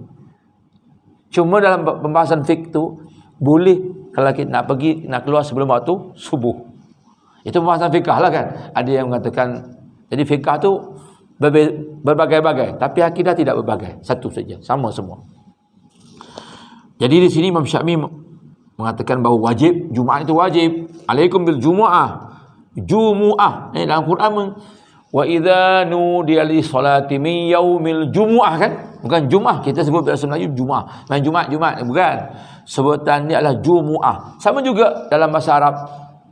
Cuma dalam pembahasan fiqh tu boleh kalau kita nak pergi, nak keluar sebelum waktu subuh. Itu pembahasan fiqh lah kan. Ada yang mengatakan, jadi fiqh tu berbagai-bagai, tapi akidah tidak berbagai, satu saja, sama semua. Jadi di sini Imam Syafi'i mengatakan bahawa wajib, Jumaat itu wajib. Alaikum bil jumu'ah. Jumu'ah. Dalam Quran, wa idza nudiya li salati min yaumil jumu'ah kan? Bukan Jumaat, kita sebut bahasa Melayu Jumaat. Main Jumaat bukan. Sebutan ni adalah Jumu'ah. Sama juga dalam bahasa Arab,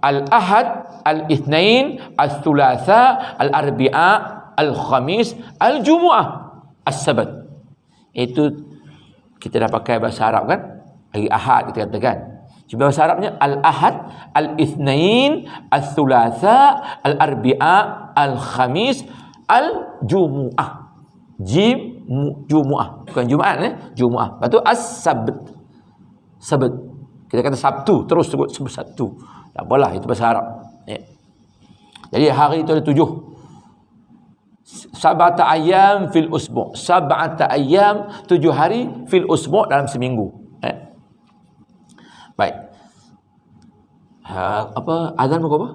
Al-Ahad, Al-Ithnain, Al-Thulatha, Al-Arbi'a, Al-Khamis, Al-Jumu'ah, As-Sabat. Itu kita dah pakai bahasa Arab kan? Hari Ahad kita katakan. Cuma bahasa Arabnya Al-Ahad, Al-Ithnain, Al-Thulatha, Al-Arbi'a, Al-Khamis, Al-Jumu'ah. Jumu'ah. Bukan Jumaat Jumu'ah. Lepas tu As-Sabt. Sabat. Kita kata Sabtu, terus sebut Sabtu. Tak apalah, itu bahasa Arab. Ya. Jadi hari itu ada 7. Sab'ata ayyam fil usbu'. Sab'ata ayyam, 7 hari fil usbu' dalam seminggu. Baik. Azan pukul apa?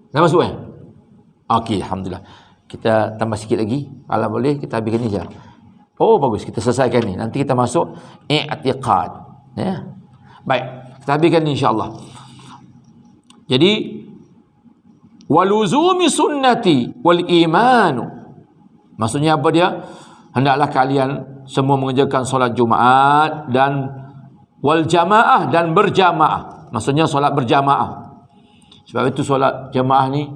Dah masuk Okey, alhamdulillah. Kita tambah sikit lagi. Kalau boleh kita habiskan ni je. Oh bagus, kita selesaikan ni. Nanti kita masuk i'tiqad. Ya. Baik, kita habiskan ni insya-Allah. Jadi waluzumi sunnati wal imanu. Maksudnya apa dia? Hendaklah kalian semua mengerjakan solat Jumaat dan wal jamaah dan berjamaah. Maksudnya solat berjamaah. Sebab itu solat jamaah ni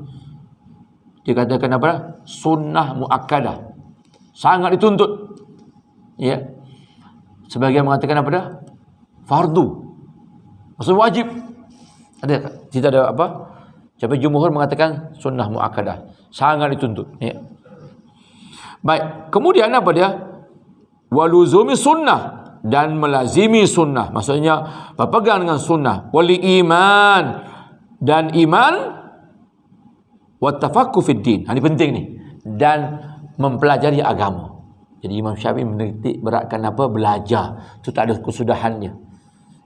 dikatakan apa? Sunnah muakkadah. Sangat dituntut. Ya. Sebagian mengatakan apa dah? Fardu. Maksud wajib. Ada tidak ada apa? Tapi jumhur mengatakan sunnah muakkadah. Sangat dituntut. Ya. Baik. Kemudian apa dia? Waluzumi sunnah dan melazimi sunnah. Maksudnya berpegang dengan sunnah. Wali iman dan iman. Wattafaqu fid din. Ini penting ni. Dan mempelajari agama. Jadi Imam Syafi'i menitik beratkan apa? Belajar. Itu tak ada kesudahannya.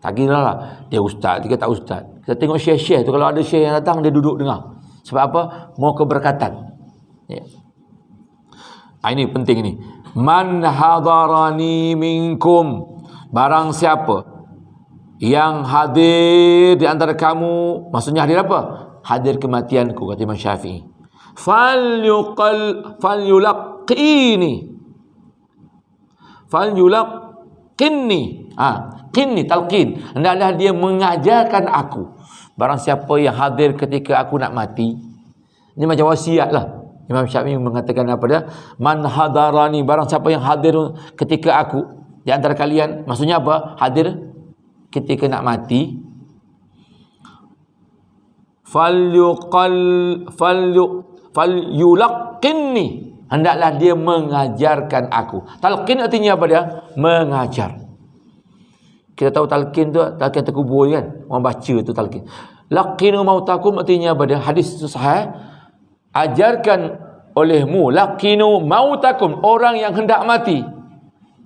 Tak kira lah dia ustaz, dia tak ustaz. Kita tengok syekh-syekh tu, kalau ada syekh yang datang dia duduk dengar. Sebab apa? Mau keberkatan. Ya. Ini penting ni. Man hadarani minkum. Barang siapa yang hadir di antara kamu, maksudnya hadir apa? Hadir kematianku, kata Imam Syafi'i. Falyulaqinni. Qinni, talqin. Hendaklah dia mengajarkan aku. Barang siapa yang hadir ketika aku nak mati. Ini macam wasiat lah. Imam Syafi'i mengatakan apa dia? Man hadarani. Barang siapa yang hadir ketika aku di antara kalian. Maksudnya apa? Hadir ketika nak mati. Falyulaqinni. Hendaklah dia mengajarkan aku. Talqin artinya apa dia? Mengajar. Kita tahu talqin tu, talqin terkubur kan? Orang baca tu talqin. Laqinu mautakum artinya apa dia? Hadis itu sahih. Ajarkan olehmu. Laqinu mautakum. Orang yang hendak mati.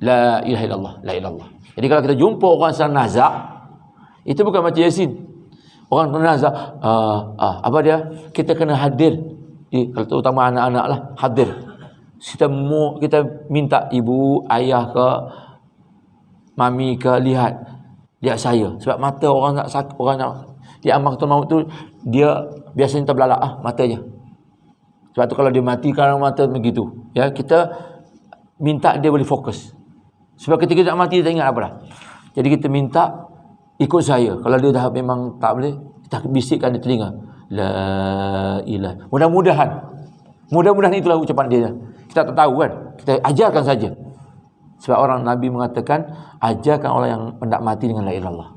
La ilaha illallah. La ilallah. Jadi kalau kita jumpa orang sedang nazak, itu bukan macam Yasin. Orang nazak, apa dia? Kita kena hadir. Kalau terutama anak-anak lah, hadir. Kita minta ibu, ayah ke, mami ke, lihat saya. Sebab mata orang nak sakit, orang nak di amaratul maut tu, dia biasanya terbelalak matanya. Sebab tu kalau dia mati, kalau mata begitu, ya, kita minta dia boleh fokus. Sebab ketika dia nak mati, dia tak ingat apa dah. Jadi kita minta ikut saya. Kalau dia dah memang tak boleh, kita bisikkan di telinga. La ilah. Mudah-mudahan Mudah-mudahan itulah ucapan dia. Kita tak tahu kan. Kita ajarkan saja. Sebab orang Nabi mengatakan, ajarkan orang yang hendak mati dengan la ilaha illallah.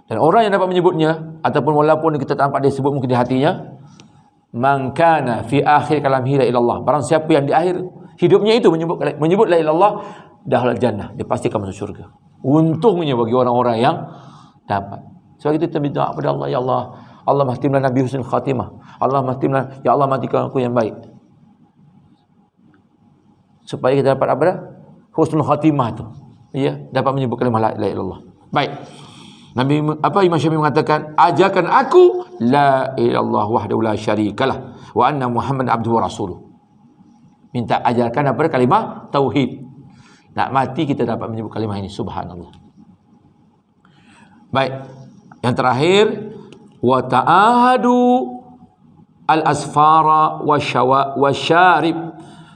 Dan orang yang dapat menyebutnya, ataupun walaupun kita tak nampak dia sebut mungkin di hatinya, man kana fi akhir kalamihi la ilallah. Barang siapa yang di akhir hidupnya itu menyebut la ilaha illallah, dahul jannah, dia pasti akan masuk syurga. Untungnya bagi orang-orang yang dapat. Sebab itu kita berdoa kepada Allah, ya Allah, Allah mahtimlah Nabi husnul khatimah. Allah mahtimlah, ya Allah matikan aku yang baik. Supaya kita dapat apa dah? Husnul khatimah tu. Ya, dapat menyebut kalimah la ilaha illallah. Baik. Nabi Imam Syafi'i mengatakan, ajarkan aku la ilaha illallah wahdahu la syarikalah wa anna Muhammad abduhu wa rasuluh. Minta ajarkan apa kalimah tauhid. Nak mati kita dapat menyebut kalimah ini, subhanallah. Baik. Yang terakhir, wa ta'ahadu al-asfara wa syarib.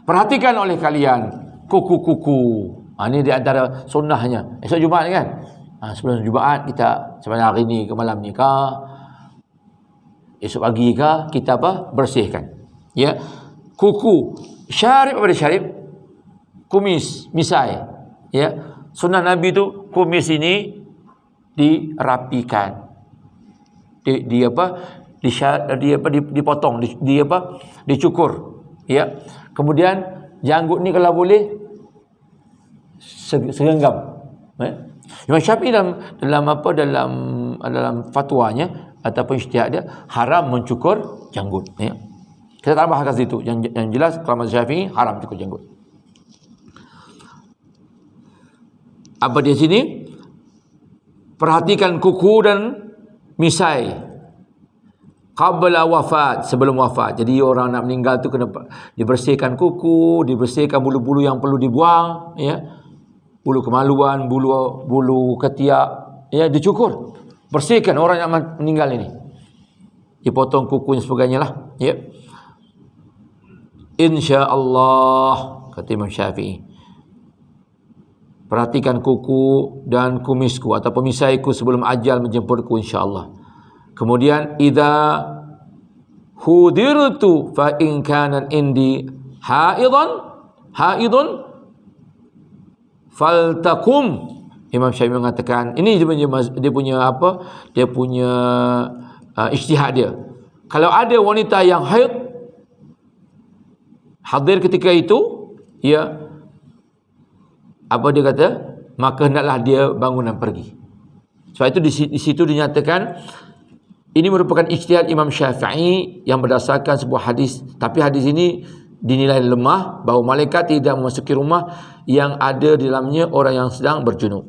Perhatikan oleh kalian kuku-kuku. Ini di antara sunnahnya. Esok Jumaat kan? Sebelum Jumaat kita sebenarnya hari ni ke malam ni ke esok pagi ke kita apa? Bersihkan. Ya. Kuku. Syarib apa dia syarib? Kumis, misai. Ya. Sunnah Nabi tu kumis ini dirapikan. Dipotong, dicukur. Ya. Kemudian janggut ni kalau boleh segenggam. Imam Syafi'i dalam fatwanya ataupun ijtihad dia haram mencukur janggut. Ya. Kita tak bahas kat situ. Yang jelas kalau mazhab Syafi'i haram cukur janggut. Apa di sini? Perhatikan kuku dan misai qabla wafat, sebelum wafat. Jadi orang nak meninggal tu kena dibersihkan kuku, dibersihkan bulu-bulu yang perlu dibuang, ya. Bulu kemaluan, bulu ketiak, ya, dicukur. Bersihkan orang yang meninggal ini. Dipotong kuku dan sebagainya lah, ya. Insya-Allah, kata Imam Syafi'i. Perhatikan kuku dan kumisku atau pemisaiku sebelum ajal menjemputku, insya-Allah. Kemudian idza hudirtu fa in kana indi haidun faltakum. Imam Syafi'i mengatakan, ini dia punya apa? Dia punya ijtihad dia. Kalau ada wanita yang haid hadir ketika itu, ya, apa dia kata? Maka hendaklah dia bangun dan pergi. Sebab itu di situ dinyatakan ini merupakan ijtihad Imam Syafi'i yang berdasarkan sebuah hadis. Tapi hadis ini dinilai lemah, bahawa malaikat tidak memasuki rumah yang ada di dalamnya orang yang sedang berjunub.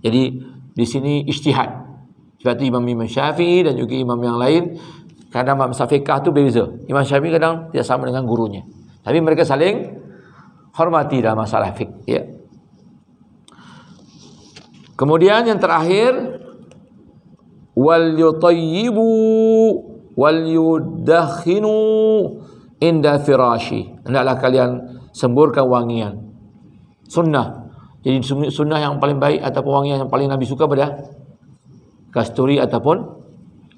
Jadi di sini ijtihad. Sebab itu Imam Syafi'i dan juga imam yang lain, kadang mazhab fiqh tu berbeza. Imam Syafi'i kadang tidak sama dengan gurunya. Tapi mereka saling hormati dalam masalah fiqh, ya. Kemudian yang terakhir, wal yutayyibu wal yudakhinu inda firashi. Hendaklah kalian semburkan wangian. Sunnah. Jadi sunnah yang paling baik ataupun wangian yang paling Nabi suka pada kasturi ataupun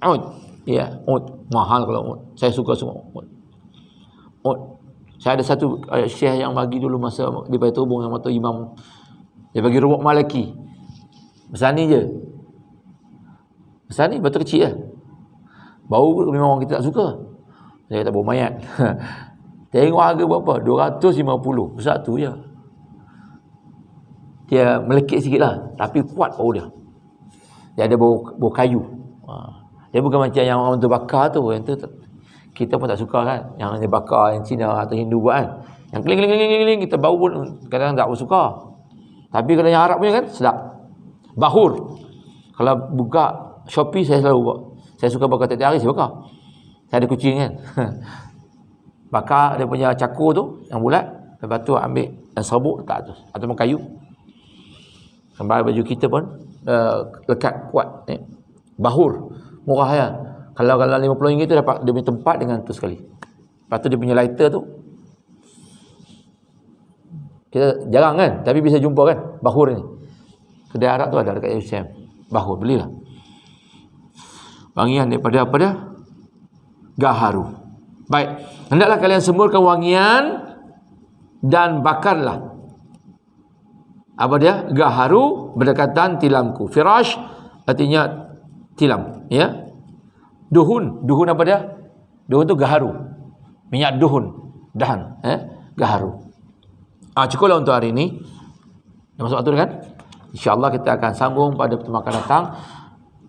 ud. Ya, ud. Mahal kalau ud. Saya suka semua ud. Ud. Saya ada satu syekh yang bagi dulu masa di Baitul Tubung yang mata imam. Dia bagi rubuk malaki. Besar ni je. Besar ni batu kecil lah. Bau memang orang kita tak suka. Saya tak bau mayat. Tengok harga berapa? 250. Besar tu je. Dia melekit sikit lah. Tapi kuat bau dia. Dia ada bau kayu. Dia bukan macam yang orang tu bakar tu. Yang tu kita pun tak suka kan. Yang dia bakar yang Cina atau Hindu buat kan. Yang keling-keling kita bau pun kadang-kadang tak suka. Tapi kalau yang Arab punya kan sedap. Bahur. Kalau buka Shopee saya selalu buat. Saya suka bakar tiap hari, saya bakar. Saya ada kucing kan. Bakar dia punya cakur tu yang bulat, lepas tu ambil dan serbuk letak atas ataupun kayu. Sampai baju kita pun lekat kuat, bahur, murah ya. Kalau RM50 tu dapat dia punya tempat dengan tu sekali. Lepas tu dia punya lighter tu kita jarang kan, tapi bisa jumpa kan bahur ni. Kedai Arab tu ada dekat UCM. Bahur, belilah. Wangian daripada apa dia? Gaharu. Baik, hendaklah kalian semburkan wangian dan bakarlah. Apa dia? Gaharu berdekatan tilamku. Firash artinya tilam, ya. Duhun apa dia? Duhun tu gaharu. Minyak duhun, dahan, gaharu. Cukuplah untuk hari ini. Dah masuk waktu kan? InsyaAllah kita akan sambung pada pertemuan akan datang.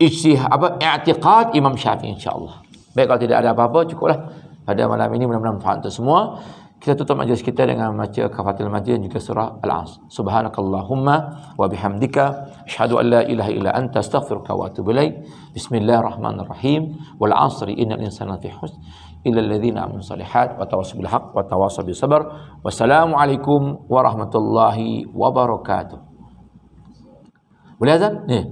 I'tiqad Imam Syafi'i insyaAllah. Baik, kalau tidak ada apa-apa, cukuplah pada malam ini. Mudah-mudahan manfaat untuk semua. Kita tutup majlis kita dengan membaca kafatul majid dan juga surah Al-Asr. Subhanakallahumma wa bihamdika asyhadu an la ilaha illa anta astaghfiruka wa atubu ilaik. Bismillahirrahmanirrahim. Wal 'asri innal insana lafi khusr illa alladhina amanu shalihat wa tawassaw bil haqq wa tawassaw bis sabr. Wassalamualaikum warahmatullahi wabarakatuh. Boleh azan? Ni.